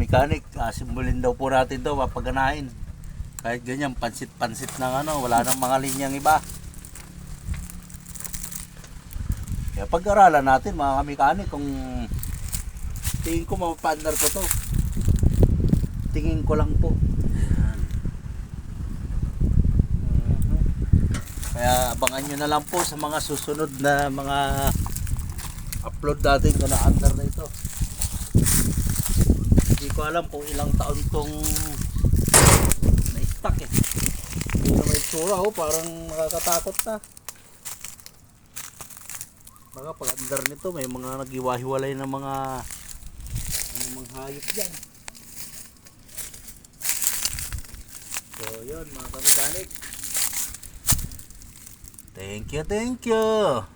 mechanic, simbulin daw po natin to, papaganahin. Kahit ganyan, pansit-pansit ng ano, wala nang mga linyang iba. Kaya pag-aralan natin mga mechanic kung tingin ko mapapandar ko to. Tingin ko lang po. Kaya abangan nyo na lang po sa mga susunod na mga upload natin kung na-under na ito. Hindi ko alam kung ilang taon tong na-stack eh. Hindi na may tsura parang nakakatakot na. Baka pag under nito may mga nagiwahiwalay na mga hayop dyan. So yun mga kamekanik. Thank you, thank you.